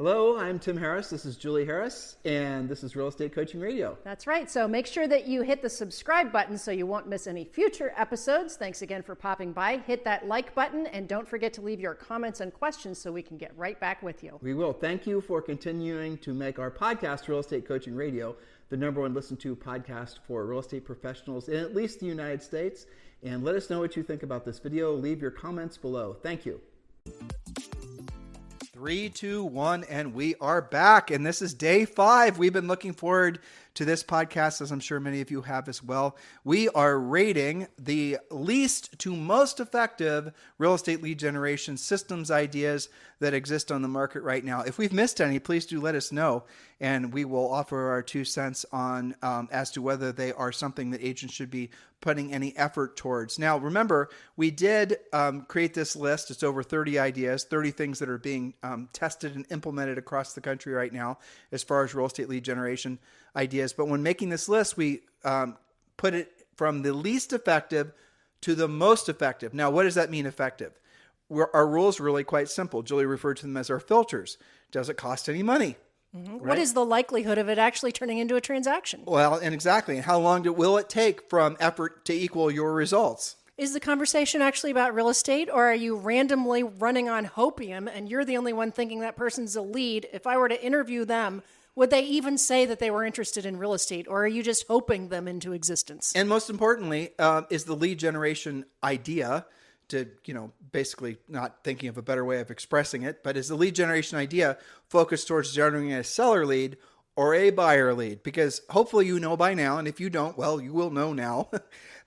Hello, I'm Tim Harris. This is Julie Harris, and this is Real Estate Coaching Radio. That's right. So make sure that you hit the subscribe button so you won't miss any future episodes. Thanks again for popping by. Hit that like button, and don't forget to leave your comments and questions so we can get right back with you. We will. Thank you for continuing to make our podcast, Real Estate Coaching Radio, the number one listened to podcast for real estate professionals in at least the United States. And let us know what you think about this video. Leave your comments below. Thank you. 3, 2, 1, and we are back. And this is day 5. We've been looking forward to this podcast, as I'm sure many of you have as well. We are rating the least to most effective real estate lead generation systems ideas that exist on the market right now. If we've missed any, please do let us know, and we will offer our 2 cents on as to whether they are something that agents should be putting any effort towards. Now, remember, we did create this list. It's over 30 ideas, 30 things that are being tested and implemented across the country right now as far as real estate lead generation ideas. But when making this list, we put it from the least effective to the most effective. Now, what does that mean, effective? Our rules are really quite simple. Julie referred to them as our filters. Does it cost any money? Mm-hmm. Right? What is the likelihood of it actually turning into a transaction? Well, and exactly. And how long will it take from effort to equal your results? Is the conversation actually about real estate, or are you randomly running on hopium and you're the only one thinking that person's a lead? If I were to interview them, would they even say that they were interested in real estate, or are you just hoping them into existence? And most importantly, is the lead generation idea, to, basically not thinking of a better way of expressing it, but is the lead generation idea focused towards generating a seller lead or a buyer lead? Because hopefully you know by now, and if you don't, well, you will know now,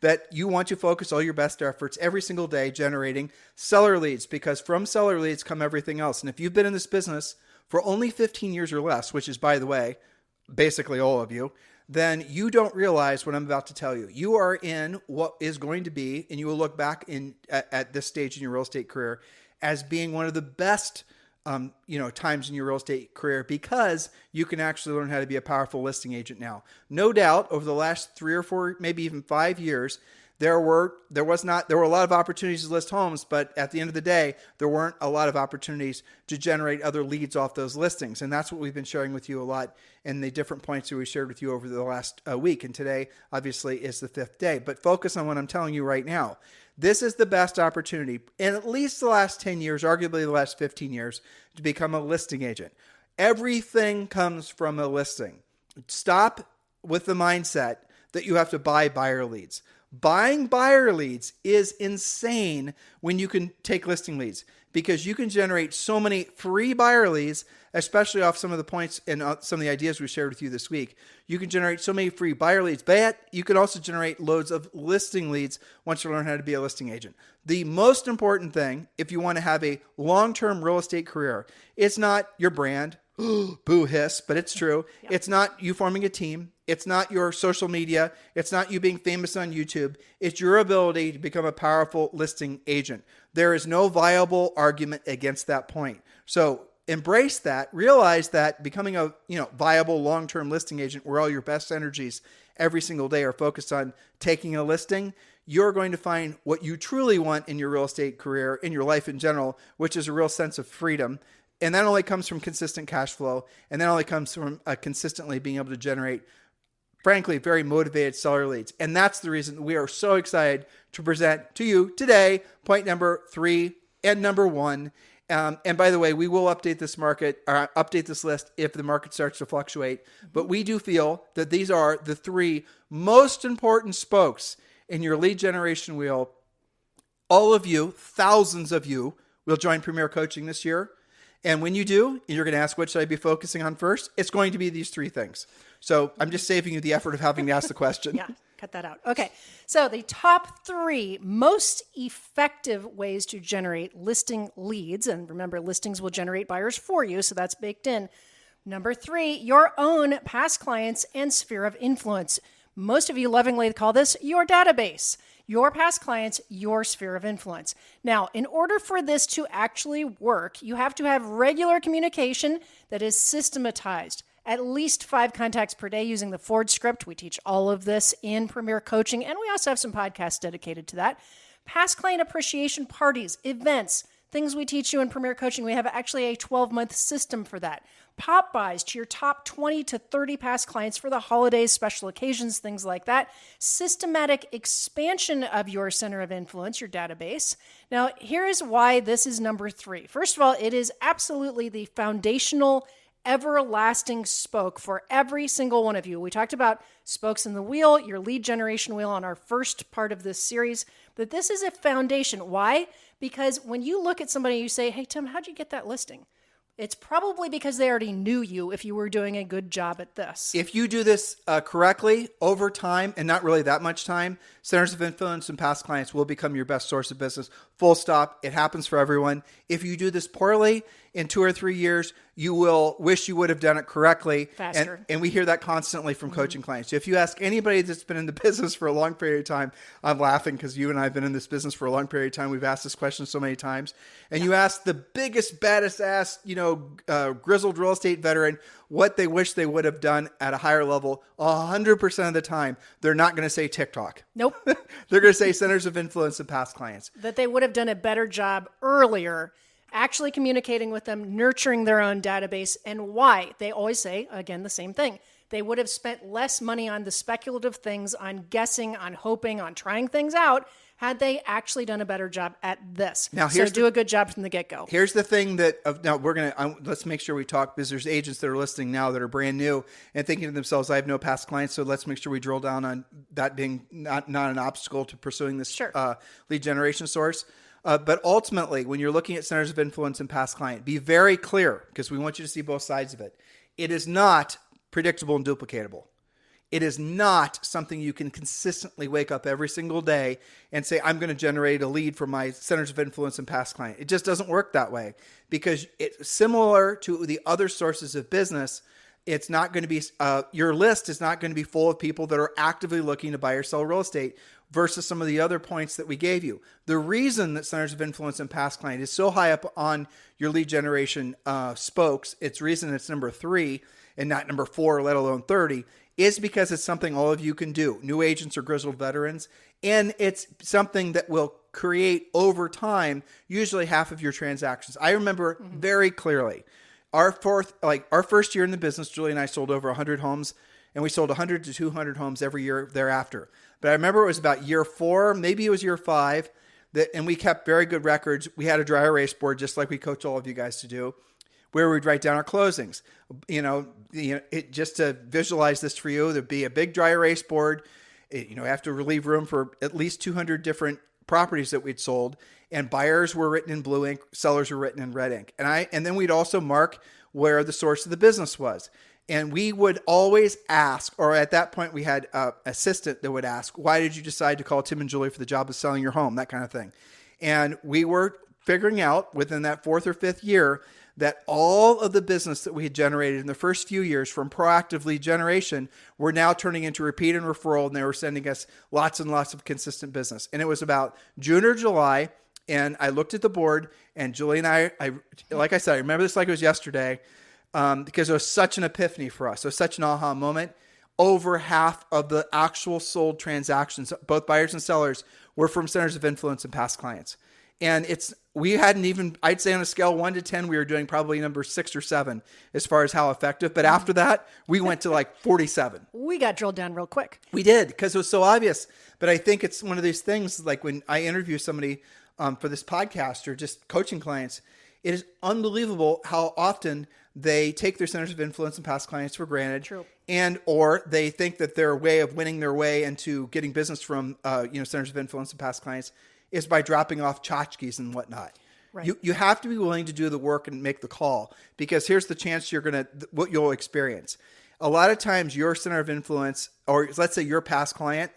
that you want to focus all your best efforts every single day generating seller leads, because from seller leads come everything else. And if you've been in this business for only 15 years or less, which is, by the way, basically all of you, then you don't realize what I'm about to tell you. You are in what is going to be, and you will look back at this stage in your real estate career as being one of the best times in your real estate career, because you can actually learn how to be a powerful listing agent now. No doubt, over the last 3 or 4, maybe even 5 years, there were a lot of opportunities to list homes, but at the end of the day, there weren't a lot of opportunities to generate other leads off those listings. And that's what we've been sharing with you a lot in the different points that we shared with you over the last week. And today, obviously, is the 5th day. But focus on what I'm telling you right now. This is the best opportunity in at least the last 10 years, arguably the last 15 years, to become a listing agent. Everything comes from a listing. Stop with the mindset that you have to buy buyer leads. Buying buyer leads is insane when you can take listing leads, because you can generate so many free buyer leads, especially off some of the points and some of the ideas we shared with you this week. You can generate so many free buyer leads, but you can also generate loads of listing leads once you learn how to be a listing agent. The most important thing, if you want to have a long-term real estate career, it's not your brand. Boo hiss, but it's true. Yep. It's not you forming a team. It's not your social media. It's not you being famous on YouTube. It's your ability to become a powerful listing agent. There is no viable argument against that point. So embrace that. Realize that becoming a viable long-term listing agent, where all your best energies every single day are focused on taking a listing, you're going to find what you truly want in your real estate career, in your life in general, which is a real sense of freedom. And that only comes from consistent cash flow. And that only comes from consistently being able to generate, frankly, very motivated seller leads. And that's the reason we are so excited to present to you today, point number 3 and number 1. And by the way, we will update this list if the market starts to fluctuate. But we do feel that these are the 3 most important spokes in your lead generation wheel. All of you, thousands of you, will join Premier Coaching this year. And when you do, you're going to ask, what should I be focusing on first? It's going to be these 3 things. So I'm just saving you the effort of having to ask the question. Yeah, cut that out. Okay. So the top 3 most effective ways to generate listing leads. And remember, listings will generate buyers for you. So that's baked in. Number 3, your own past clients and sphere of influence. Most of you lovingly call this your database. Your past clients, your sphere of influence. Now, in order for this to actually work, you have to have regular communication that is systematized. At least 5 contacts per day using the Ford script. We teach all of this in Premier Coaching, and we also have some podcasts dedicated to that. Past client appreciation parties, events, things we teach you in Premier Coaching. We have actually a 12-month system for that. Pop buys to your top 20 to 30 past clients for the holidays, special occasions, things like that. Systematic expansion of your center of influence, your database. Now, here is why this is number 3. First of all, it is absolutely the foundational, everlasting spoke for every single one of you. We talked about spokes in the wheel, your lead generation wheel on our first part of this series, but this is a foundation. Why? Because when you look at somebody, you say, hey, Tim, how'd you get that listing? It's probably because they already knew you if you were doing a good job at this. If you do this correctly over time, and not really that much time, centers of influence and past clients will become your best source of business. Full stop. It happens for everyone. If you do this poorly, in 2 or 3 years, you will wish you would have done it correctly. Faster. And we hear that constantly from coaching clients. So if you ask anybody that's been in the business for a long period of time, I'm laughing because you and I have been in this business for a long period of time. We've asked this question so many times. And you ask the biggest, baddest ass, grizzled real estate veteran what they wish they would have done at a higher level, 100% of the time, they're not going to say TikTok. Nope. They're going to say centers of influence and past clients. That they would have done a better job earlier actually communicating with them, nurturing their own database, and why. They always say, again, the same thing. They would have spent less money on the speculative things, on guessing, on hoping, on trying things out, had they actually done a better job at this. Now, so do a good job from the get-go. Here's the thing that, now we're going to, let's make sure we talk, because there's agents that are listening now that are brand new and thinking to themselves, I have no past clients, so let's make sure we drill down on that being not an obstacle to pursuing this lead generation source. But ultimately, when you're looking at centers of influence and past client, be very clear, because we want you to see both sides of it. It is not predictable and duplicatable. It is not something you can consistently wake up every single day and say, I'm going to generate a lead from my centers of influence and past client. It just doesn't work that way, because it's similar to the other sources of business. It's not going to be, your list is not going to be full of people that are actively looking to buy or sell real estate versus some of the other points that we gave you. The reason that centers of influence and past client is so high up on your lead generation spokes, it's reason it's number 3 and not number 4, let alone 30, is because it's something all of you can do. New agents or grizzled veterans. And it's something that will create over time, usually half of your transactions. I remember very clearly our first year in the business, Julie and I sold over 100 homes, and we sold 100 to 200 homes every year thereafter. But I remember it was about year 4, maybe it was year 5, and we kept very good records. We had a dry erase board, just like we coach all of you guys to do, where we'd write down our closings. Just to visualize this for you, there'd be a big dry erase board. Have to leave room for at least 200 different properties that we'd sold, and buyers were written in blue ink, sellers were written in red ink. And then we'd also mark where the source of the business was. And we would always ask, or at that point we had an assistant that would ask, why did you decide to call Tim and Julie for the job of selling your home? That kind of thing. And we were figuring out within that 4th or 5th year that all of the business that we had generated in the first few years from proactive lead generation were now turning into repeat and referral, and they were sending us lots and lots of consistent business. And it was about June or July, and I looked at the board, and Julie and I like I said, I remember this like it was yesterday, because it was such an epiphany for us. It was such an aha moment. Over half of the actual sold transactions, both buyers and sellers, were from centers of influence and past clients. And we hadn't even, I'd say on a scale 1 to 10, we were doing probably number 6 or 7 as far as how effective. But after that, we went to like 47. We got drilled down real quick. We did, because it was so obvious. But I think it's one of these things, like when I interview somebody for this podcast or just coaching clients, it is unbelievable how often they take their centers of influence and past clients for granted. True. Or they think that their way of winning their way into getting business from centers of influence and past clients is by dropping off tchotchkes and whatnot. Right. You have to be willing to do the work and make the call, because here's the chance what you'll experience. A lot of times your center of influence, or let's say your past client,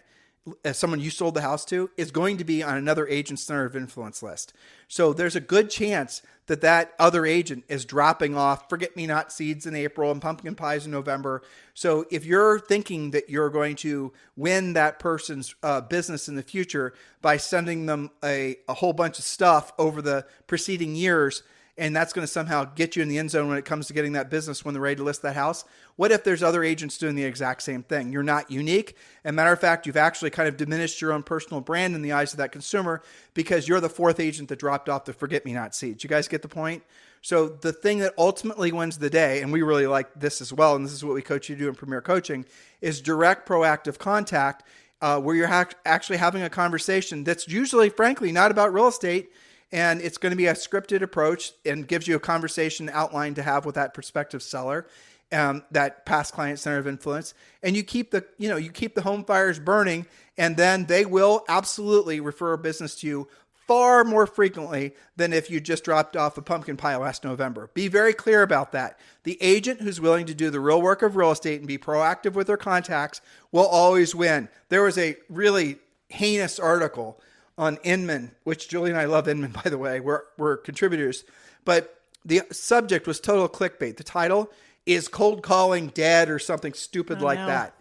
as someone you sold the house to, is going to be on another agent's center of influence list. So there's a good chance that other agent is dropping off forget-me-not seeds in April and pumpkin pies in November. So if you're thinking that you're going to win that person's business in the future by sending them a whole bunch of stuff over the preceding years, and that's going to somehow get you in the end zone when it comes to getting that business when they're ready to list that house. What if there's other agents doing the exact same thing? You're not unique. As a matter of fact, you've actually kind of diminished your own personal brand in the eyes of that consumer because you're the fourth agent that dropped off the forget-me-not seat. You guys get the point? So the thing that ultimately wins the day, and we really like this as well, and this is what we coach you to do in Premier Coaching, is direct proactive contact where you're actually having a conversation that's usually, frankly, not about real estate. And it's going to be a scripted approach and gives you a conversation outline to have with that prospective seller, that past client center of influence. And you keep the home fires burning, and then they will absolutely refer a business to you far more frequently than if you just dropped off a pumpkin pie last November. Be very clear about that. The agent who's willing to do the real work of real estate and be proactive with their contacts will always win. There was a really heinous article on Inman, which Julie and I love Inman, by the way. We're contributors. But the subject was total clickbait. The title is Cold Calling Dead or something stupid like that.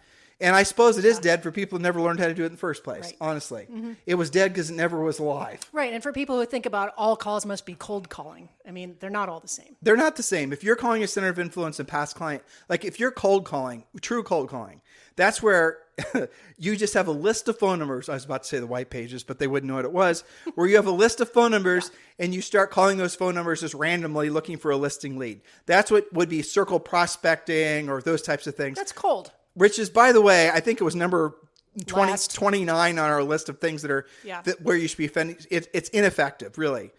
And I suppose it is dead for people who never learned how to do it in the first place, honestly. Mm-hmm. It was dead because it never was alive. Right. And for people who think about all calls must be cold calling, I mean, they're not all the same. They're not the same. If you're calling a center of influence and past client, like if you're cold calling, true cold calling, that's where you just have a list of phone numbers. I was about to say the white pages, but they wouldn't know what it was. Where you have a list of phone numbers and you start calling those phone numbers just randomly looking for a listing lead. That's what would be circle prospecting or those types of things. That's cold. Which is, by the way, I think it was number 29 on our list of things that are where you should be offending. It's ineffective, really.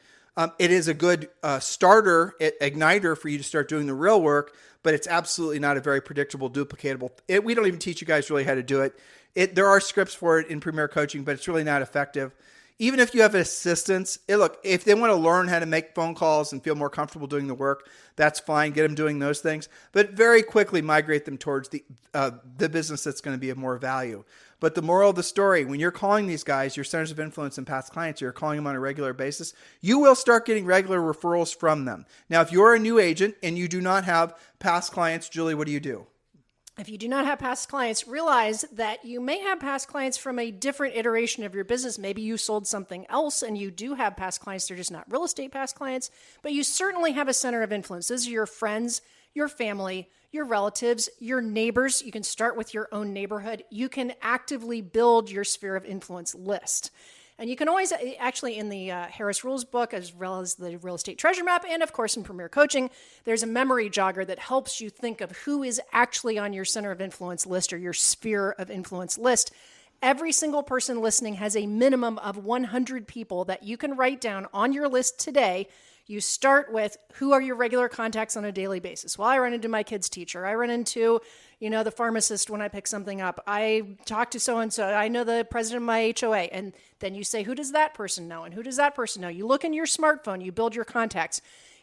It is a good starter, igniter for you to start doing the real work, but it's absolutely not a very predictable, duplicatable. We don't even teach you guys really how to do it. There are scripts for it in Premier Coaching, but it's really not effective. Even if you have assistants, look, if they want to learn how to make phone calls and feel more comfortable doing the work, that's fine. Get them doing those things, but very quickly migrate them towards the business that's going to be of more value. But the moral of the story, when you're calling these guys, your centers of influence and past clients, you're calling them on a regular basis, you will start getting regular referrals from them. Now, if you're a new agent and you do not have past clients, Julie, what do you do? If you do not have past clients, realize that you may have past clients from a different iteration of your business. Maybe you sold something else and you do have past clients. They're just not real estate past clients, but you certainly have a center of influence. Those are your friends, your family, your relatives, your neighbors. You can start with your own neighborhood. You can actively build your sphere of influence list. And you can always, actually in the Harris Rules book, as well as the Real Estate Treasure Map, and of course in Premier Coaching, there's a memory jogger that helps you think of who is actually on your center of influence list or your sphere of influence list. Every single person listening has a minimum of 100 people that you can write down on your list today. You start with who are your regular contacts on a daily basis. Well, I run into my kid's teacher. I run into, the pharmacist when I pick something up. I talk to so-and-so. I know the president of my HOA. And then you say, who does that person know? And who does that person know? You look in your smartphone, you build your contacts.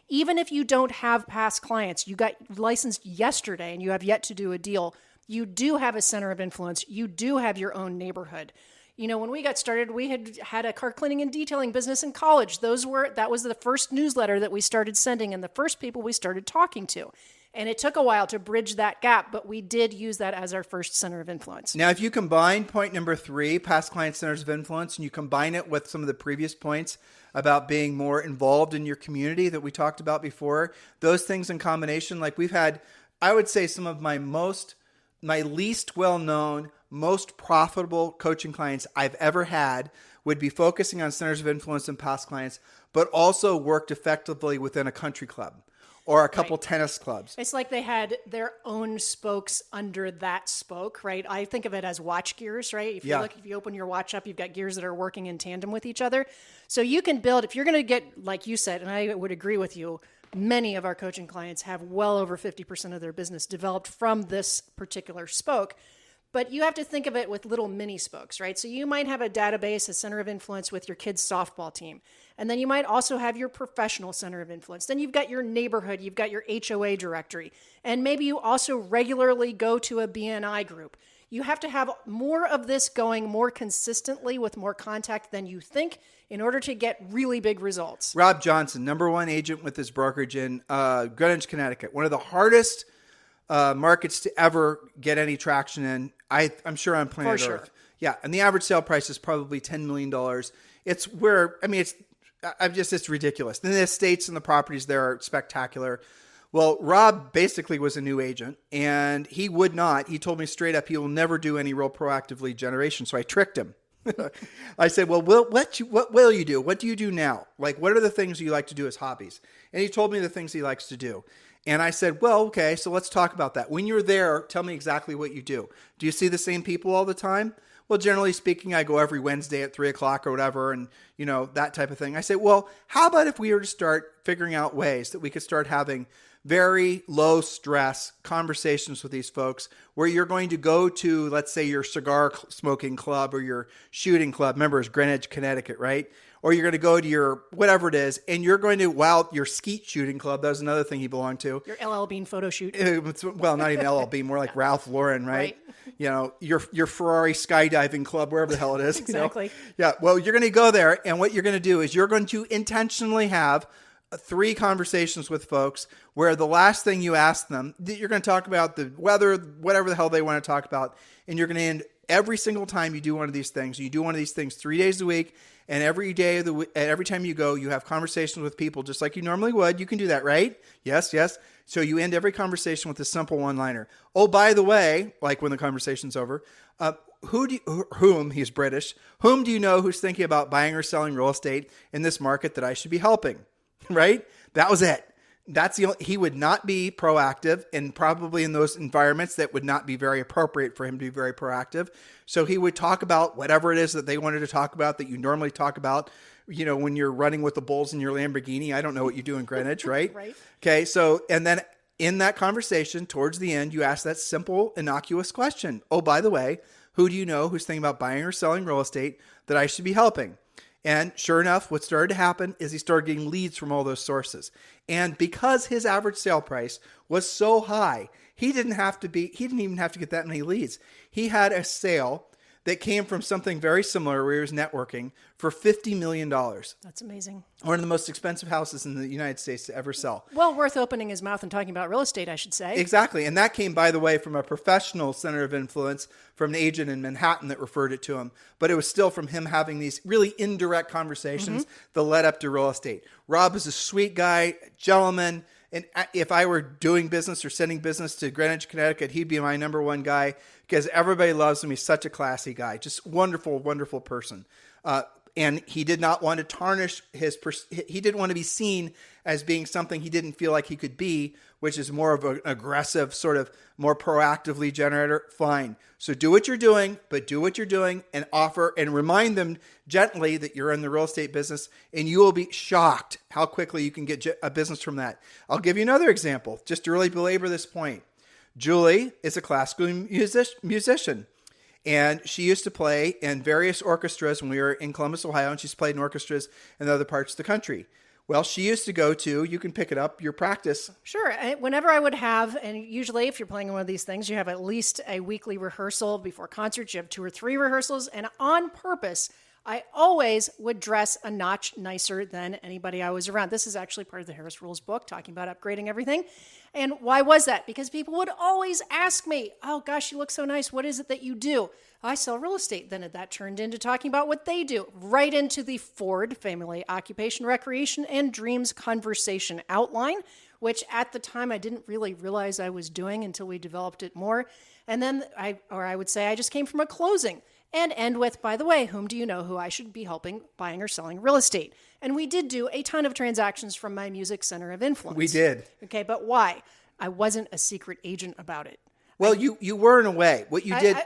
Even if you don't have past clients, you got licensed yesterday and you have yet to do a deal, you do have a center of influence. You do have your own neighborhood. When we got started, we had a car cleaning and detailing business in college. That was the first newsletter that we started sending and the first people we started talking to. And it took a while to bridge that gap, but we did use that as our first center of influence. Now, if you combine point number 3, past client centers of influence, and you combine it with some of the previous points about being more involved in your community that we talked about before, those things in combination, like we've had, I would say some of my least well-known, most profitable coaching clients I've ever had would be focusing on centers of influence and past clients, but also worked effectively within a country club or a couple tennis clubs. It's like they had their own spokes under that spoke, right? I think of it as watch gears, right? If you open your watch up, you've got gears that are working in tandem with each other. So you can build, if you're going to get, like you said, and I would agree with you, many of our coaching clients have well over 50% of their business developed from this particular spoke. But you have to think of it with little mini spokes, right? So you might have a database, a center of influence with your kids' softball team. And then you might also have your professional center of influence. Then you've got your neighborhood, you've got your HOA directory. And maybe you also regularly go to a BNI group. You have to have more of this going more consistently with more contact than you think in order to get really big results. Rob Johnson, #1 agent with his brokerage in Greenwich, Connecticut. One of the hardest markets to ever get any traction in, I'm sure, on planet Earth. Yeah, and the average sale price is probably $10 million. It's it's ridiculous. And the estates and the properties there are spectacular. Well, Rob basically was a new agent, and he told me straight up, he will never do any real proactive lead generation. So I tricked him. I said, well, what will you do? What do you do now? Like, what are the things you like to do as hobbies? And he told me the things he likes to do. And I said, well, okay, so let's talk about that. When you're there, tell me exactly what you do. Do you see the same people all the time? Well, generally speaking, I go every Wednesday at 3:00 or whatever, and that type of thing. I said, well, how about if we were to start figuring out ways that we could start having very low stress conversations with these folks where you're going to go to, let's say, your cigar smoking club or your shooting club. Remember, it's Greenwich, Connecticut, right? Or you're going to go to your whatever it is, and you're going to, your skeet shooting club. That was another thing he belonged to. Your LL Bean photo shoot. Well, not even LL Bean, more like Ralph Lauren, right? Your Ferrari skydiving club, wherever the hell it is. Exactly. Yeah, well, you're going to go there, and what you're going to do is you're going to intentionally have 3 conversations with folks where the last thing you ask them, you're going to talk about the weather, whatever the hell they want to talk about, and you're going to end every single time you do one of these things. You do one of these things 3 days a week, and every time you go, you have conversations with people just like you normally would. You can do that, right? Yes. So you end every conversation with a simple one-liner. Oh, by the way, like when the conversation's over, whom, he's British, whom do you know who's thinking about buying or selling real estate in this market that I should be helping? Right? That was it. He would not be proactive, and probably in those environments that would not be very appropriate for him to be very proactive. So he would talk about whatever it is that they wanted to talk about that you normally talk about, when you're running with the bulls in your Lamborghini. I don't know what you do in Greenwich, right? Right. Okay. So, and then in that conversation towards the end, you ask that simple, innocuous question. Oh, by the way, who do you know who's thinking about buying or selling real estate that I should be helping? And sure enough, what started to happen is he started getting leads from all those sources. And because his average sale price was so high, he didn't even have to get that many leads. He had a sale that came from something very similar where he was networking for $50 million. That's amazing. One of the most expensive houses in the United States to ever sell. Well, worth opening his mouth and talking about real estate, I should say. Exactly. And that came, by the way, from a professional center of influence from an agent in Manhattan that referred it to him. But it was still from him having these really indirect conversations that led up to real estate. Rob is a sweet guy, gentleman. And if I were doing business or sending business to Greenwich, Connecticut, he'd be my number one guy because everybody loves him. He's such a classy guy, just wonderful, wonderful person. And he did not want to tarnish he didn't want to be seen as being something he didn't feel like he could be, which is more of an aggressive, sort of more proactive lead generator. Fine. So do what you're doing, but do what you're doing and offer and remind them gently that you're in the real estate business, and you will be shocked how quickly you can get a business from that. I'll give you another example just to really belabor this point. Julie is a classical musician. And she used to play in various orchestras when we were in Columbus, Ohio, and she's played in orchestras in other parts of the country. Well, she used to go to, you can pick it up, your practice. Sure. Whenever I would have, and usually if you're playing one of these things, you have at least a weekly rehearsal before concerts. You have 2 or 3 rehearsals. And on purpose, I always would dress a notch nicer than anybody I was around. This is actually part of the Harris Rules book, talking about upgrading everything. And why was that? Because people would always ask me, oh gosh, you look so nice. What is it that you do? I sell real estate. Then that turned into talking about what they do, right into the Ford Family Occupation, Recreation, and Dreams Conversation outline, which at the time I didn't really realize I was doing until we developed it more. And then I would say I just came from a closing. And end with, by the way, whom do you know who I should be helping buying or selling real estate? And we did do a ton of transactions from my music center of influence. We did. Okay, but why? I wasn't a secret agent about it. Well, you were in a way. What you did...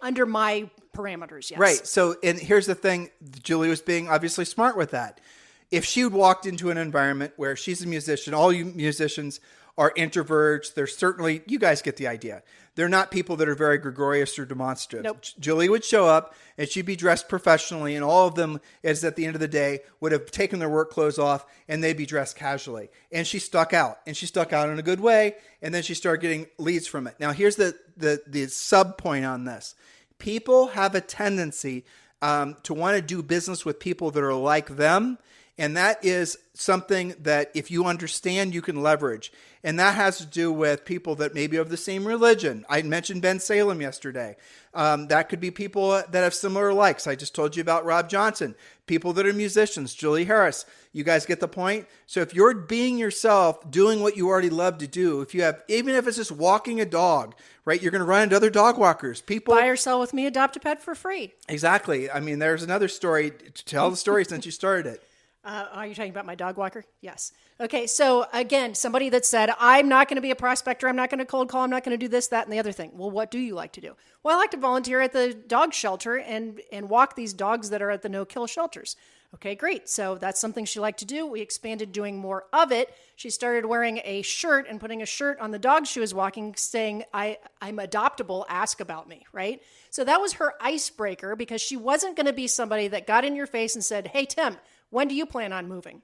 under my parameters, yes. Right. So, and here's the thing. Julie was being obviously smart with that. If she walked into an environment where she's a musician, all you musicians are introverts. They're certainly, you guys get the idea. They're not people that are very gregarious or demonstrative. Nope. Julie would show up and she'd be dressed professionally, and all of them, as at the end of the day, would have taken their work clothes off and they'd be dressed casually. And she stuck out, and she stuck out in a good way. And then she started getting leads from it. Now, here's the sub point on this. People have a tendency to want to do business with people that are like them. And that is something that if you understand, you can leverage. And that has to do with people that maybe have the same religion. I mentioned Ben Salem yesterday. That could be people that have similar likes. I just told you about Rob Johnson. People that are musicians, Julie Harris. You guys get the point? So if you're being yourself, doing what you already love to do, if you have, even if it's just walking a dog, right? You're going to run into other dog walkers. People buy or sell with me, adopt a pet for free. Exactly. I mean, there's another story to tell the story since you started it. Are you talking about my dog walker? Yes. Okay. So again, somebody that said, I'm not going to be a prospector. I'm not going to cold call. I'm not going to do this, that, and the other thing. Well, what do you like to do? Well, I like to volunteer at the dog shelter and walk these dogs that are at the no-kill shelters. Okay, great. So that's something she liked to do. We expanded doing more of it. She started wearing a shirt and putting a shirt on the dog she was walking saying, I'm adoptable, ask about me, right? So that was her icebreaker because she wasn't going to be somebody that got in your face and said, hey, Tim, when do you plan on moving?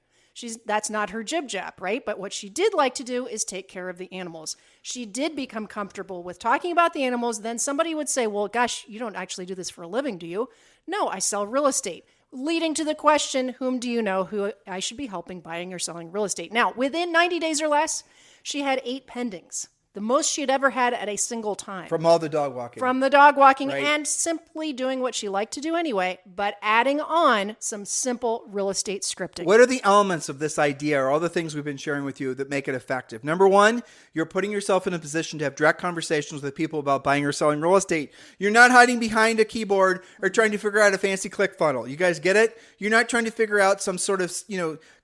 That's not her jib-jab, right? But what she did like to do is take care of the animals. She did become comfortable with talking about the animals. Then somebody would say, well, gosh, you don't actually do this for a living, do you? No, I sell real estate. Leading to the question, whom do you know who I should be helping buying or selling real estate? Now, within 90 days or less, she had 8 pendings. The most she had ever had at a single time. From all the dog walking. From the dog walking right. And simply doing what she liked to do anyway, but adding on some simple real estate scripting. What are the elements of this idea or all the things we've been sharing with you that make it effective? Number one, you're putting yourself in a position to have direct conversations with people about buying or selling real estate. You're not hiding behind a keyboard or trying to figure out a fancy click funnel. You guys get it? You're not trying to figure out some sort of,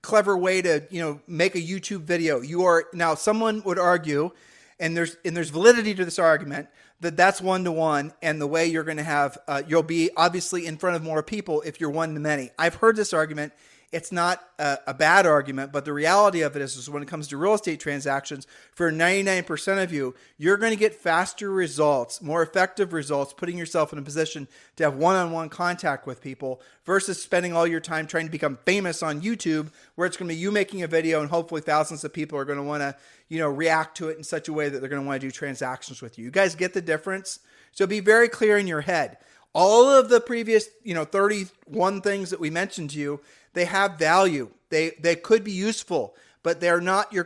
clever way to, make a YouTube video. You are now, someone would argue, and there's validity to this argument, that's one-to-one, and the way you're going to have, you'll be obviously in front of more people if you're one-to-many. I've heard this argument. It's not a bad argument, but the reality of it is when it comes to real estate transactions, for 99% of you, you're going to get faster results, more effective results, putting yourself in a position to have one-on-one contact with people versus spending all your time trying to become famous on YouTube, where it's going to be you making a video and hopefully thousands of people are going to want to, react to it in such a way that they're going to want to do transactions with you. You guys get the difference? So be very clear in your head. All of the previous, 31 things that we mentioned to you, they have value. They could be useful, but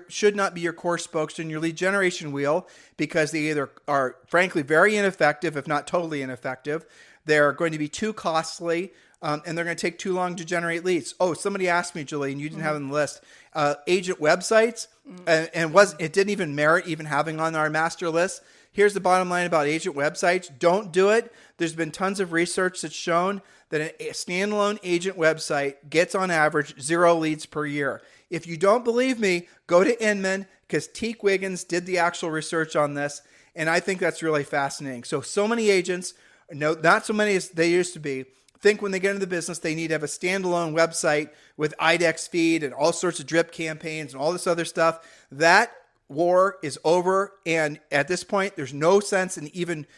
should not be your core spokes in your lead generation wheel because they either are frankly very ineffective, if not totally ineffective. They're going to be too costly, and they're going to take too long to generate leads. Oh, somebody asked me, Julie, and you didn't have it on the list. Agent websites, and it didn't even merit even having on our master list. Here's the bottom line about agent websites. Don't do it. There's been tons of research that's shown that a standalone agent website gets on average 0 leads per year. If you don't believe me, go to Inman because Teak Wiggins did the actual research on this. And I think that's really fascinating. So many agents, no, not so many as they used to be, think when they get into the business, they need to have a standalone website with IDEX feed and all sorts of drip campaigns and all this other stuff. That war is over. And at this point, there's no sense in even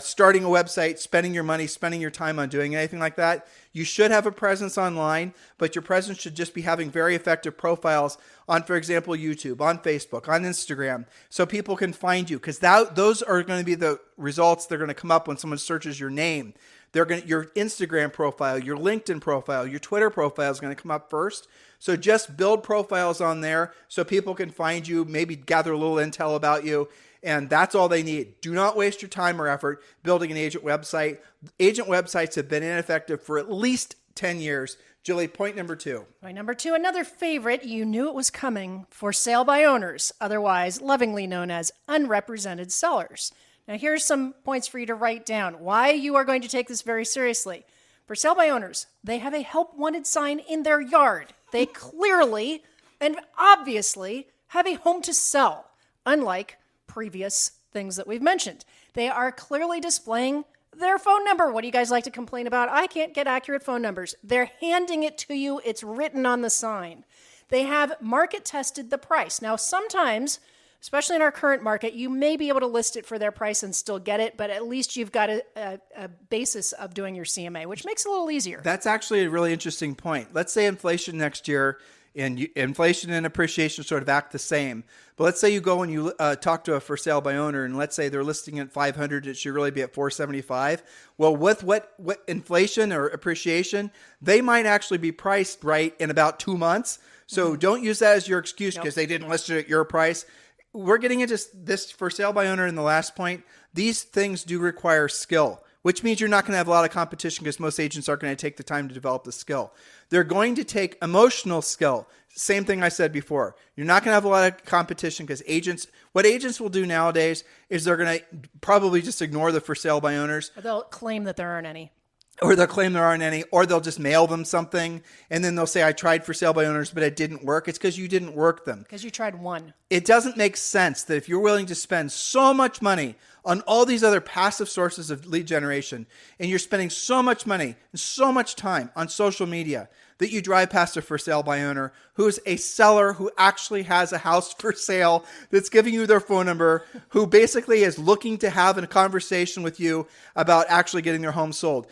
starting a website, spending your money, spending your time on doing anything like that. You should have a presence online, but your presence should just be having very effective profiles on, for example, YouTube, on Facebook, on Instagram, so people can find you because those are going to be the results that are going to come up when someone searches your name. Your Instagram profile, your LinkedIn profile, your Twitter profile is going to come up first. So just build profiles on there so people can find you, maybe gather a little intel about you. And that's all they need. Do not waste your time or effort building an agent website. Agent websites have been ineffective for at least 10 years. Julie, point number 2. Point number 2, another favorite. You knew it was coming. For sale by owners, otherwise lovingly known as unrepresented sellers. Now, here's some points for you to write down. Why you are going to take this very seriously. For sale by owners, they have a help wanted sign in their yard. They clearly and obviously have a home to sell, unlike previous things that we've mentioned. They are clearly displaying their phone number. What do you guys like to complain about? I can't get accurate phone numbers. They're handing it to you. It's written on the sign. They have market tested the price. Now, sometimes, especially in our current market, you may be able to list it for their price and still get it, but at least you've got a basis of doing your CMA, which makes it a little easier. That's actually a really interesting point. Let's say inflation next year And inflation and appreciation sort of act the same. But let's say you go and you talk to a for sale by owner, and let's say they're listing at 500, it should really be at 475. Well, with what inflation or appreciation, they might actually be priced right in about 2 months. So don't use that as your excuse because they didn't list it at your price. We're getting into this for sale by owner in the last point. These things do require skill, which means you're not going to have a lot of competition because most agents aren't going to take the time to develop the skill. They're going to take emotional skill. Same thing I said before. You're not going to have a lot of competition because what agents will do nowadays is they're going to probably just ignore the for sale by owners. Or they'll claim that there aren't any. Or they'll claim there aren't any, or they'll just mail them something, and then they'll say, I tried for sale by owners, but it didn't work. It's because you didn't work them. Because you tried one. It doesn't make sense that if you're willing to spend so much money on all these other passive sources of lead generation, and you're spending so much money and so much time on social media, that you drive past a for sale by owner who is a seller who actually has a house for sale that's giving you their phone number, who basically is looking to have a conversation with you about actually getting their home sold.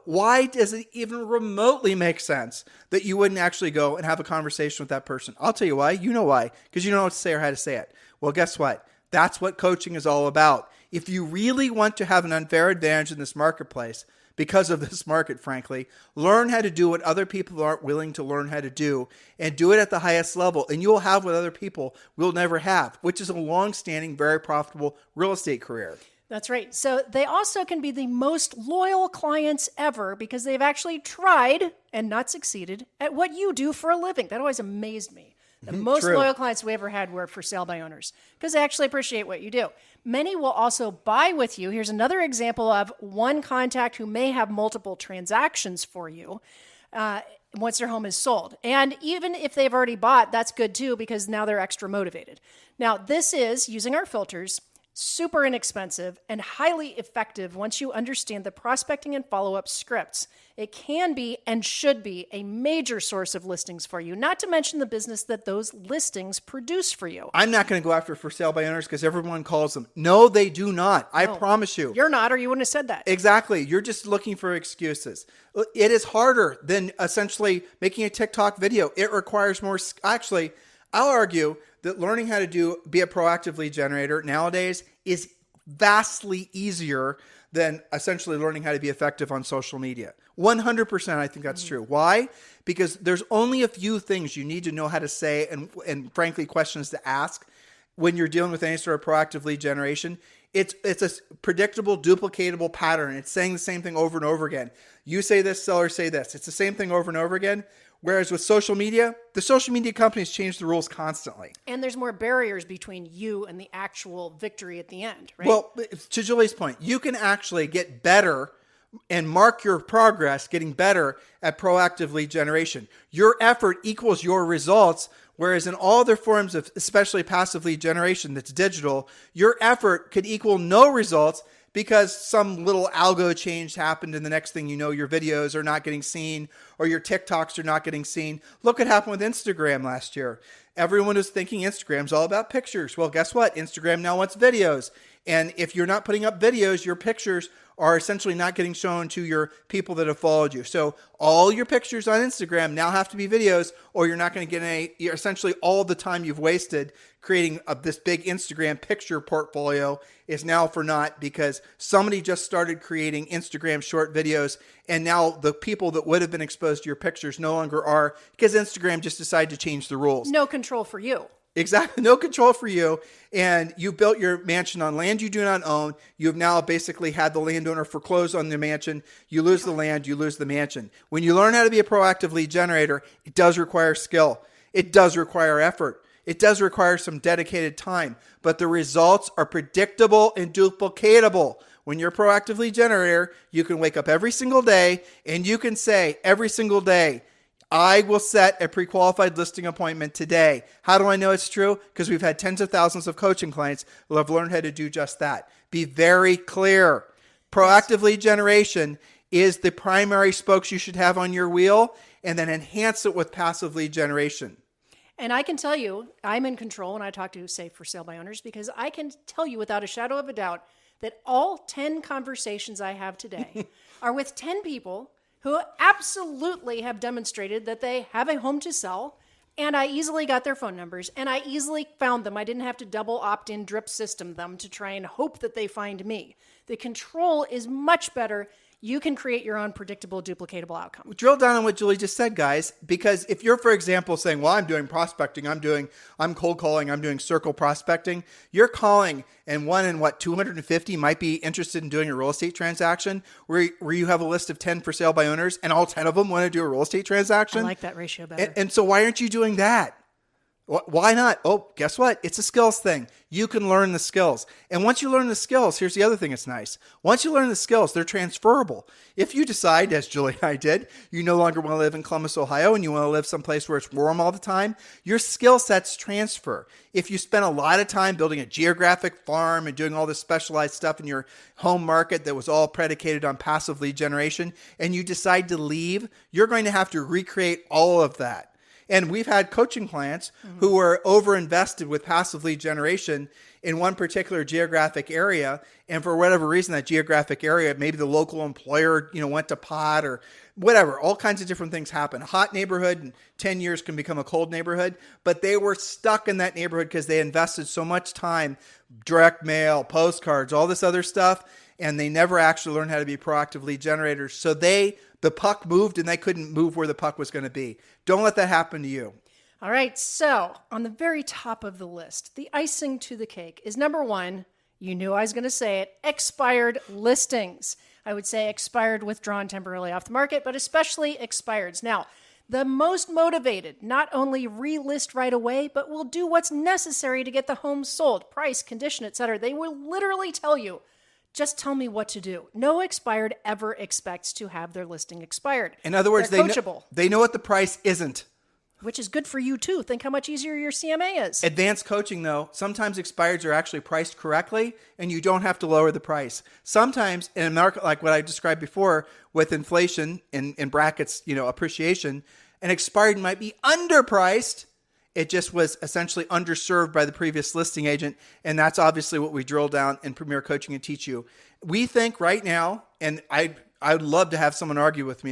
Why does it even remotely make sense that you wouldn't actually go and have a conversation with that person? I'll tell you why. You know why. Because you don't know what to say or how to say it. Well, guess what? That's what coaching is all about. If you really want to have an unfair advantage in this marketplace, because of this market, frankly, learn how to do what other people aren't willing to learn how to do, and do it at the highest level. And you will have what other people will never have, which is a long-standing, very profitable real estate career. That's right. So they also can be the most loyal clients ever because they've actually tried and not succeeded at what you do for a living. That always amazed me. The most loyal clients we ever had were for sale by owners because they actually appreciate what you do. Many will also buy with you. Here's another example of one contact who may have multiple transactions for you once their home is sold. And even if they've already bought, that's good too because now they're extra motivated. Now, this is, using our filters, super inexpensive and highly effective once you understand the prospecting and follow-up scripts. It can be and should be a major source of listings for you, not to mention the business that those listings produce for you. I'm not going to go after for sale by owners because everyone calls them. No, they do not. I promise you. You're not, or you wouldn't have said that. Exactly. You're just looking for excuses. It is harder than essentially making a TikTok video. It requires more. Actually, I'll argue that learning how to be a proactive lead generator nowadays is vastly easier than essentially learning how to be effective on social media. 100% I think that's true. Why? Because there's only a few things you need to know how to say and frankly questions to ask when you're dealing with any sort of proactive lead generation. It's a predictable, duplicatable pattern. It's saying the same thing over and over again. You say this, sellers say this. It's the same thing over and over again. Whereas with social media, the social media companies change the rules constantly. And there's more barriers between you and the actual victory at the end, right? Well, to Julie's point, you can actually get better and mark your progress getting better at proactive lead generation. Your effort equals your results, whereas in all other forms of especially passive lead generation that's digital, your effort could equal no results because some little algo change happened and the next thing you know, your videos are not getting seen or your TikToks are not getting seen. Look what happened with Instagram last year. Everyone was thinking Instagram's all about pictures. Well, guess what? Instagram now wants videos. And if you're not putting up videos, your pictures are essentially not getting shown to your people that have followed you. So all your pictures on Instagram now have to be videos, or you're not going to get essentially all the time you've wasted creating this big Instagram picture portfolio is now for naught because somebody just started creating Instagram short videos, and now the people that would have been exposed to your pictures no longer are because Instagram just decided to change the rules. No control for you. Exactly. No control for you. And you built your mansion on land you do not own. You've now basically had the landowner foreclose on the mansion. You lose the land, you lose the mansion. When you learn how to be a proactive lead generator, it does require skill. It does require effort. It does require some dedicated time, but the results are predictable and duplicatable. When you're a proactive lead generator, you can wake up every single day and you can say every single day, I will set a pre-qualified listing appointment today. How do I know it's true? Because we've had tens of thousands of coaching clients who have learned how to do just that. Be very clear. Proactive lead generation is the primary spokes you should have on your wheel, and then enhance it with passive lead generation. And I can tell you, I'm in control when I talk to, say, for sale by owners, because I can tell you without a shadow of a doubt that all 10 conversations I have today are with 10 people who absolutely have demonstrated that they have a home to sell, And I easily got their phone numbers, and I easily found them. I didn't have to double opt-in drip system them to try and hope that they find me. The control is much better. You can create your own predictable, duplicatable outcome. Drill down on what Julie just said, guys, because if you're, for example, saying, well, I'm doing prospecting, I'm cold calling, I'm doing circle prospecting, you're calling and 250 might be interested in doing a real estate transaction where you have a list of 10 for sale by owners and all 10 of them want to do a real estate transaction. I like that ratio better. And so why aren't you doing that? Why not? Oh, guess what? It's a skills thing. You can learn the skills. And once you learn the skills, here's the other thing that's nice. Once you learn the skills, they're transferable. If you decide, as Julie and I did, you no longer want to live in Columbus, Ohio, and you want to live someplace where it's warm all the time, your skill sets transfer. If you spend a lot of time building a geographic farm and doing all this specialized stuff in your home market that was all predicated on passive lead generation, and you decide to leave, you're going to have to recreate all of that. And we've had coaching clients who were overinvested with passive lead generation in one particular geographic area. And for whatever reason, that geographic area, maybe the local employer, went to pot or whatever, all kinds of different things happen. A hot neighborhood in 10 years can become a cold neighborhood, but they were stuck in that neighborhood because they invested so much time, direct mail, postcards, all this other stuff. And they never actually learned how to be proactive lead generators. So the puck moved and they couldn't move where the puck was going to be. Don't let that happen to you. All right. So on the very top of the list, the icing to the cake is number one. You knew I was going to say it. Expired listings. I would say expired, withdrawn temporarily off the market, but especially expireds. Now, the most motivated not only relist right away, but will do what's necessary to get the home sold, price, condition, etc. They will literally tell you, just tell me what to do. No expired ever expects to have their listing expired. In other words, They're coachable. They know what the price isn't. Which is good for you too. Think how much easier your CMA is. Advanced coaching, though, sometimes expireds are actually priced correctly and you don't have to lower the price. Sometimes in a market like what I described before with inflation in brackets, appreciation, an expired might be underpriced. It just was essentially underserved by the previous listing agent. And that's obviously what we drill down in Premier Coaching and teach you. We think right now, and I'd love to have someone argue effectively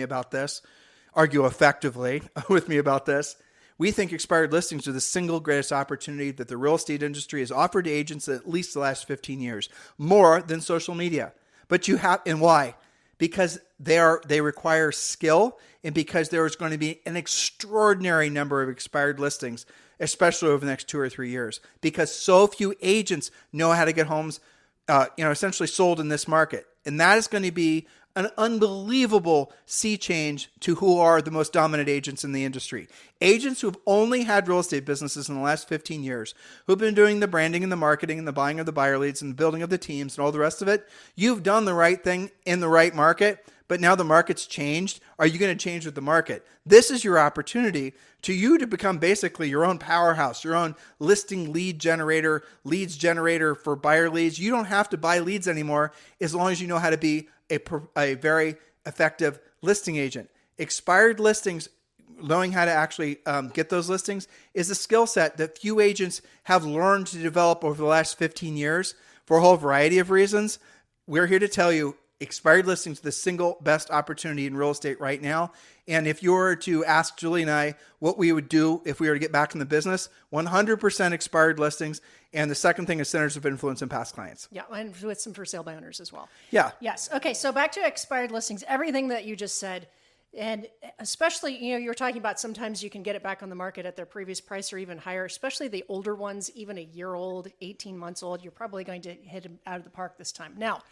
with me about this. We think expired listings are the single greatest opportunity that the real estate industry has offered to agents in at least the last 15 years, more than social media. But and why? Because they require skill and because there is going to be an extraordinary number of expired listings, especially over the next 2 or 3 years, because so few agents know how to get homes, essentially sold in this market. And that is going to be an unbelievable sea change to who are the most dominant agents in the industry. Agents who have only had real estate businesses in the last 15 years, who've been doing the branding and the marketing and the buying of the buyer leads and the building of the teams and all the rest of it. You've done the right thing in the right market, but now the market's changed. Are you going to change with the market? This is your opportunity to become basically your own powerhouse, your own listing leads generator for buyer leads. You don't have to buy leads anymore as long as you know how to be a very effective listing agent. Expired listings, knowing how to actually get those listings, is a skill set that few agents have learned to develop over the last 15 years for a whole variety of reasons. We're here to tell you expired listings are the single best opportunity in real estate right now. And if you were to ask Julie and I what we would do if we were to get back in the business, 100% expired listings. And the second thing is centers of influence and past clients. Yeah, and with some for sale by owners as well. Yeah. Yes. Okay, so back to expired listings, everything that you just said, and especially, you were talking about sometimes you can get it back on the market at their previous price or even higher, especially the older ones, even a year old, 18 months old, you're probably going to hit them out of the park this time. Now,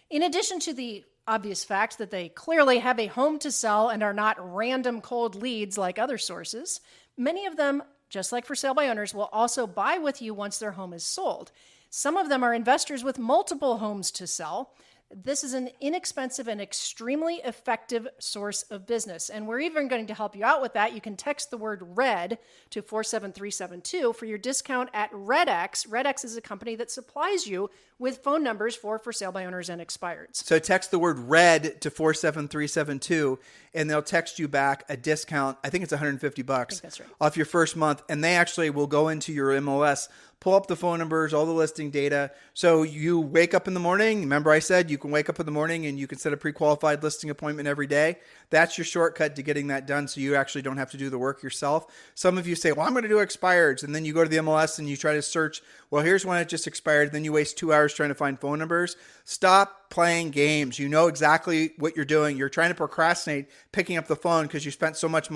in addition to the obvious fact that they clearly have a home to sell and are not random cold leads like other sources, many of them, just like for sale by owners, will also buy with you once their home is sold. Some of them are investors with multiple homes to sell. This is an inexpensive and extremely effective source of business. And we're even going to help you out with that. You can text the word RED to 47372 for your discount at RedX. RedX is a company that supplies you with phone numbers for sale by owners and expireds. So text the word RED to 47372 and they'll text you back a discount. I think it's $150 that's right. off your first month. And they actually will go into your MLS, pull up the phone numbers, all the listing data. So you wake up in the morning. Remember I said you can wake up in the morning and you can set a pre-qualified listing appointment every day. That's your shortcut to getting that done, so you actually don't have to do the work yourself. Some of you say, well, I'm going to do expireds. And then you go to the MLS and you try to search, well, here's one that just expired. Then you waste 2 hours trying to find phone numbers. Stop playing games. You know exactly what you're doing. You're trying to procrastinate picking up the phone because you spent so much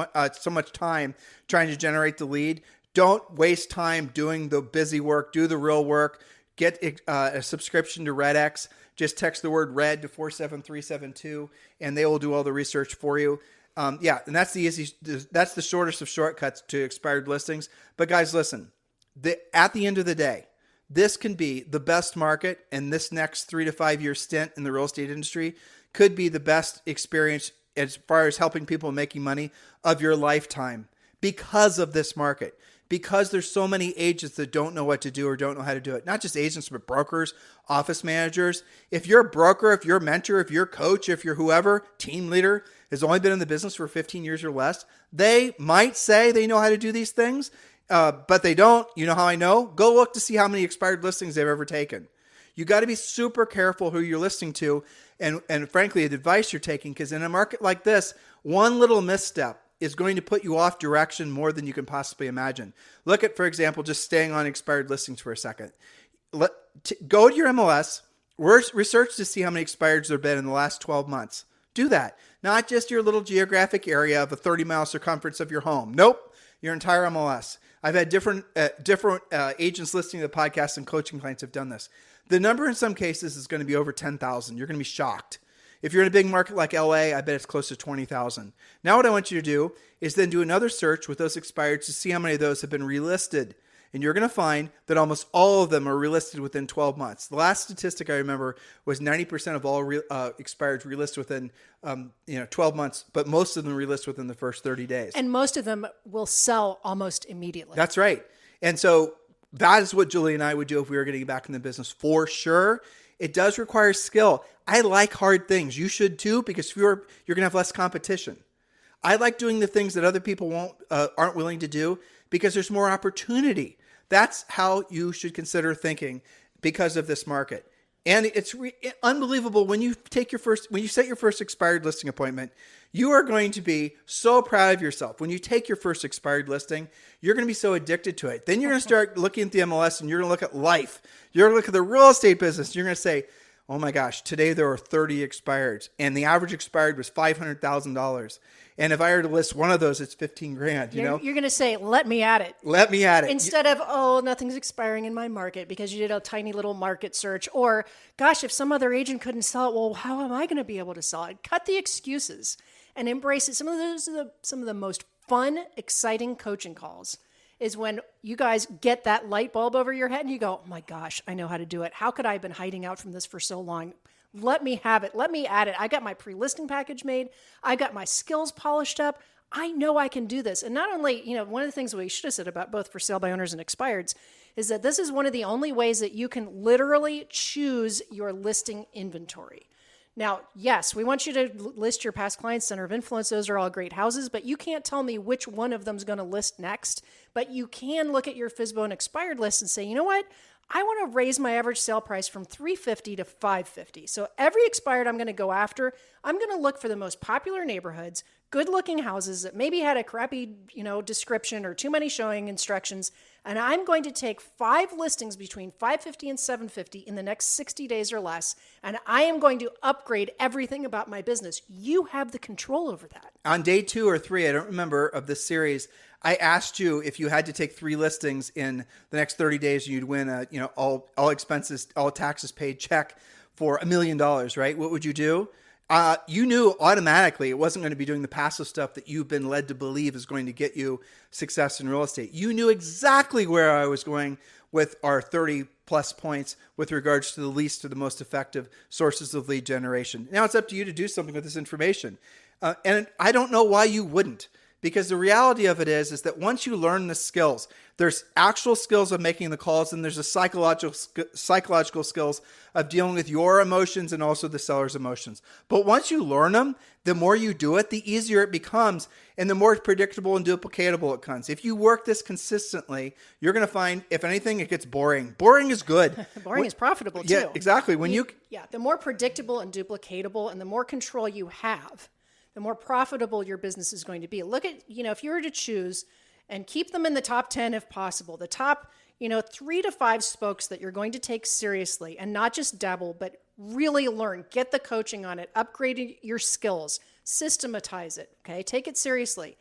time trying to generate the lead. Don't waste time doing the busy work. Do the real work. Get a subscription to RedX. Just text the word RED to 47372, and they will do all the research for you. And that's that's the shortest of shortcuts to expired listings. But guys, listen, at the end of the day, this can be the best market, and this next 3 to 5 year stint in the real estate industry could be the best experience as far as helping people making money of your lifetime because of this market. Because there's so many agents that don't know what to do or don't know how to do it. Not just agents, but brokers, office managers. If you're a broker, if you're a mentor, if you're a coach, if you're whoever, team leader, has only been in the business for 15 years or less, they might say they know how to do these things, but they don't. You know how I know? Go look to see how many expired listings they've ever taken. You got to be super careful who you're listening to and frankly, the advice you're taking, because in a market like this, one little misstep is going to put you off direction more than you can possibly imagine. Look at, for example, just staying on expired listings for a second. Go to your MLS, research to see how many expireds there have been in the last 12 months. Do that. Not just your little geographic area of a 30-mile circumference of your home. Nope, your entire MLS. I've had different agents listening to the podcast and coaching clients have done this. The number in some cases is going to be over 10,000. You're going to be shocked. If you're in a big market like LA, I bet it's close to 20,000. Now what I want you to do is then do another search with those expireds to see how many of those have been relisted. And you're going to find that almost all of them are relisted within 12 months. The last statistic I remember was 90% of all expireds relist within 12 months, but most of them relist within the first 30 days. And most of them will sell almost immediately. That's right. And so that is what Julie and I would do if we were getting back in the business for sure. It does require skill. I like hard things. You should too, because you're going to have less competition. I like doing the things that other people aren't willing to do because there's more opportunity. That's how you should consider thinking because of this market. And it's unbelievable when you set your first expired listing appointment, you are going to be so proud of yourself. When you take your first expired listing, you're going to be so addicted to it. Then you're going to start looking at the MLS and you're going to look at life. You're going to look at the real estate business. You're going to say, oh my gosh, today there were 30 expireds and the average expired was $500,000. And if I were to list one of those, it's 15 grand, you know? You're going to say, let me at it. Let me at it. Instead of, oh, nothing's expiring in my market because you did a tiny little market search. Or, gosh, if some other agent couldn't sell it, well, how am I going to be able to sell it? Cut the excuses and embrace it. Some of those are some of the most fun, exciting coaching calls is when you guys get that light bulb over your head and you go, oh my gosh, I know how to do it. How could I have been hiding out from this for so long? Let me have it. Let me add it. I got my pre-listing package made. I got my skills polished up. I know I can do this. And not only, one of the things we should have said about both for sale by owners and expireds is that this is one of the only ways that you can literally choose your listing inventory. Now, yes, we want you to list your past clients, center of influence. Those are all great houses, but you can't tell me which one of them is going to list next. But you can look at your FSBO and expired list and say, you know what? I want to raise my average sale price from $350 to $550. So every expired I'm going to go after, I'm going to look for the most popular neighborhoods, good-looking houses that maybe had a crappy, description or too many showing instructions, and I'm going to take 5 listings between $550 and $750 in the next 60 days or less, and I am going to upgrade everything about my business. You have the control over that. On day 2 or 3, I don't remember, of this series, I asked you if you had to take 3 listings in the next 30 days, you'd win a, all expenses, all taxes paid check for $1 million, right? What would you do? You knew automatically it wasn't going to be doing the passive stuff that you've been led to believe is going to get you success in real estate. You knew exactly where I was going with our 30 plus points with regards to the least to the most effective sources of lead generation. Now it's up to you to do something with this information. And I don't know why you wouldn't. Because the reality of it is that once you learn the skills, there's actual skills of making the calls, and there's a psychological skills of dealing with your emotions and also the seller's emotions. But once you learn them, the more you do it, the easier it becomes, and the more predictable and duplicatable it becomes. If you work this consistently, you're going to find, if anything, it gets boring. Boring is good. Boring is profitable too. Yeah, exactly. The more predictable and duplicatable and the more control you have, the more profitable your business is going to be. Look at, if you were to choose and keep them in the top 10 if possible, the top, 3 to 5 spokes that you're going to take seriously and not just dabble, but really learn, get the coaching on it, upgrade your skills, systematize it, okay? Take it seriously.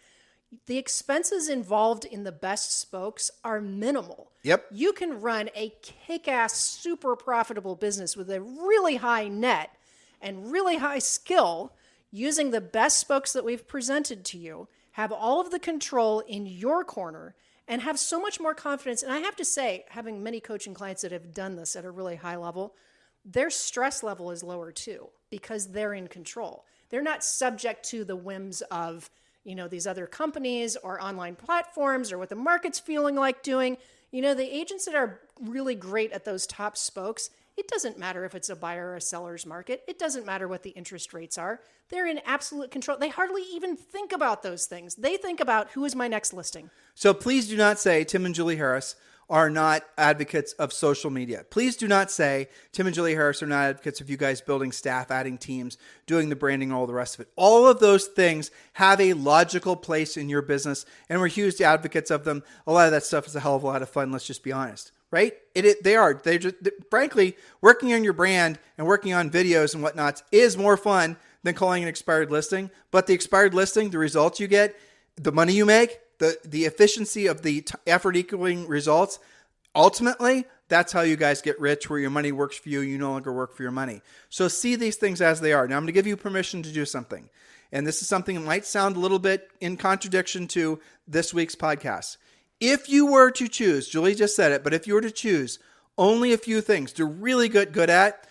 The expenses involved in the best spokes are minimal. Yep. You can run a kick-ass, super profitable business with a really high net and really high skill using the best spokes that we've presented to you, have all of the control in your corner, and have so much more confidence. And I have to say, having many coaching clients that have done this at a really high level, their stress level is lower too, because they're in control. They're not subject to the whims of, these other companies or online platforms or what the market's feeling like doing. The agents that are really great at those top spokes, it doesn't matter if it's a buyer or a seller's market. It doesn't matter what the interest rates are. They're in absolute control. They hardly even think about those things. They think about, who is my next listing? So please do not say Tim and Julie Harris are not advocates of social media. Please do not say Tim and Julie Harris are not advocates of you guys building staff, adding teams, doing the branding, all the rest of it. All of those things have a logical place in your business, and we're huge advocates of them. A lot of that stuff is a hell of a lot of fun. Let's just be honest. Right? Frankly, working on your brand and working on videos and whatnots is more fun than calling an expired listing. But the expired listing, the results you get, the money you make, the efficiency of the effort equaling results, ultimately, that's how you guys get rich, where your money works for you. You no longer work for your money. So see these things as they are. Now I'm going to give you permission to do something. And this is something that might sound a little bit in contradiction to this week's podcast. If you were to choose, Julie just said it, but if you were to choose only a few things to really get good at,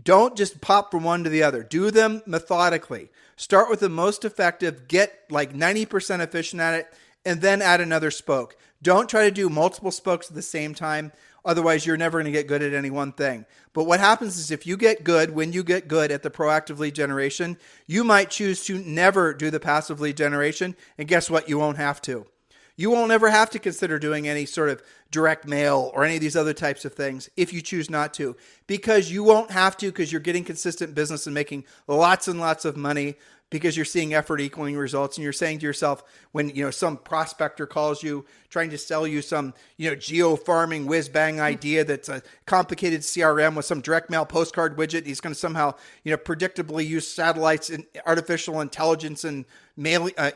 don't just pop from one to the other. Do them methodically. Start with the most effective, get like 90% efficient at it, and then add another spoke. Don't try to do multiple spokes at the same time. Otherwise, you're never going to get good at any one thing. But what happens is if you get good, when you get good at the proactive lead generation, you might choose to never do the passive lead generation. And guess what? You won't have to. You won't ever have to consider doing any sort of direct mail or any of these other types of things if you choose not to, because you won't have to, because you're getting consistent business and making lots and lots of money, because you're seeing effort equaling results, and you're saying to yourself, when some prospector calls you trying to sell you some geo farming whiz bang idea that's a complicated CRM with some direct mail postcard widget, he's going to somehow predictably use satellites and artificial intelligence and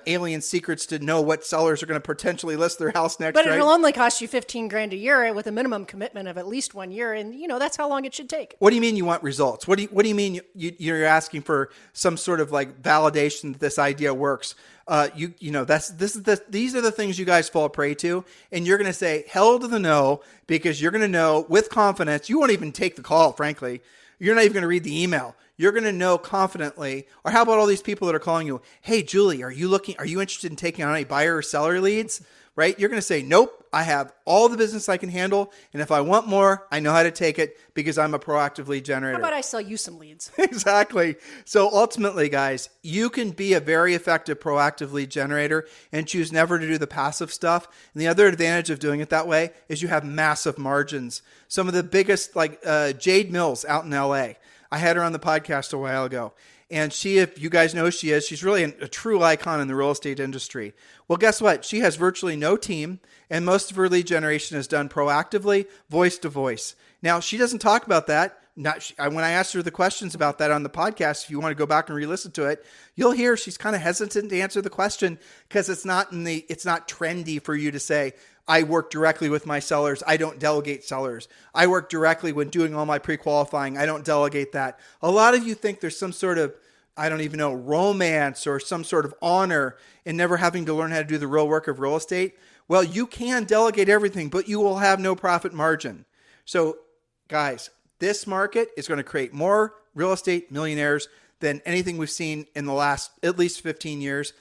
alien secrets to know what sellers are going to potentially list their house next. But it'll only cost you $15,000 a year with a minimum commitment of at least 1 year, and that's how long it should take. What do you mean you want results? What do you mean you're asking for some sort of like validation that this idea works? These are the things you guys fall prey to, and you're going to say hell to the no, because you're going to know with confidence. You won't even take the call, frankly. You're not even going to read the email. You're going to know confidently. Or how about all these people that are calling you? Hey, Julie, are you interested in taking on any buyer or seller leads? Right? You're going to say, nope, I have all the business I can handle. And if I want more, I know how to take it because I'm a proactive lead generator. How about I sell you some leads? Exactly. So ultimately, guys, you can be a very effective proactive lead generator and choose never to do the passive stuff. And the other advantage of doing it that way is you have massive margins. Some of the biggest, like Jade Mills out in LA. I had her on the podcast a while ago. And she, if you guys know who she is, she's really a true icon in the real estate industry. Well, guess what? She has virtually no team, and most of her lead generation is done proactively, voice to voice. Now, she doesn't talk about that. When I asked her the questions about that on the podcast, if you want to go back and re-listen to it, you'll hear she's kind of hesitant to answer the question because it's not trendy for you to say, I work directly with my sellers. I don't delegate sellers. I work directly when doing all my pre-qualifying. I don't delegate that. A lot of you think there's some sort of, I don't even know, romance or some sort of honor in never having to learn how to do the real work of real estate. Well, you can delegate everything, but you will have no profit margin. So guys, this market is going to create more real estate millionaires than anything we've seen in the last at least 15 years.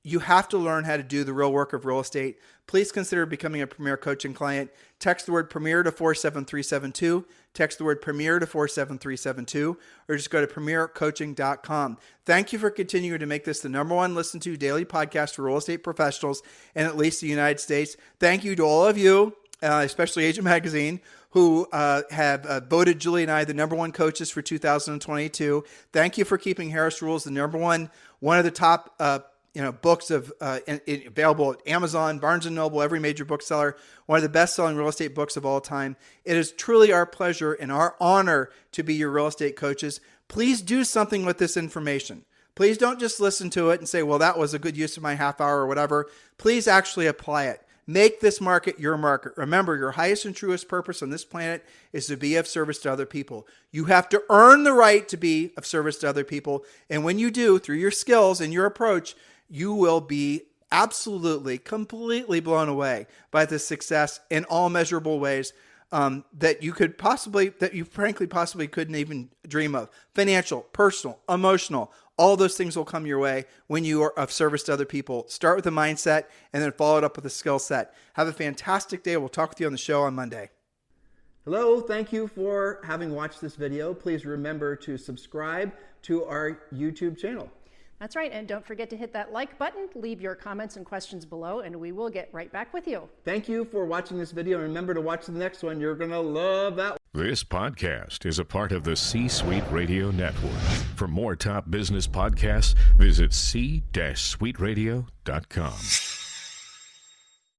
you have to learn how to do the real work of real estate. Please consider becoming a Premier Coaching client. Text the word Premier to 47372. Text the word Premier to 47372, or just go to premiercoaching.com. Thank you for continuing to make this the number one listened to daily podcast for real estate professionals in at least the United States. Thank you to all of you, especially Agent Magazine, who have voted Julie and I the number one coaches for 2022. Thank you for keeping Harris Rules the number one of the top books of available at Amazon, Barnes & Noble, every major bookseller, one of the best-selling real estate books of all time. It is truly our pleasure and our honor to be your real estate coaches. Please do something with this information. Please don't just listen to it and say, well, that was a good use of my half hour or whatever. Please actually apply it. Make this market your market. Remember, your highest and truest purpose on this planet is to be of service to other people. You have to earn the right to be of service to other people. And when you do, through your skills and your approach, you will be absolutely, completely blown away by the success in all measurable ways that you frankly possibly couldn't even dream of. Financial, personal, emotional, all those things will come your way when you are of service to other people. Start with a mindset and then follow it up with a skill set. Have a fantastic day. We'll talk with you on the show on Monday. Hello, thank you for having watched this video. Please remember to subscribe to our YouTube channel. That's right, and don't forget to hit that like button, leave your comments and questions below, and we will get right back with you. Thank you for watching this video, and remember to watch the next one. You're going to love that one. This podcast is a part of the C-Suite Radio Network. For more top business podcasts, visit c-suiteradio.com.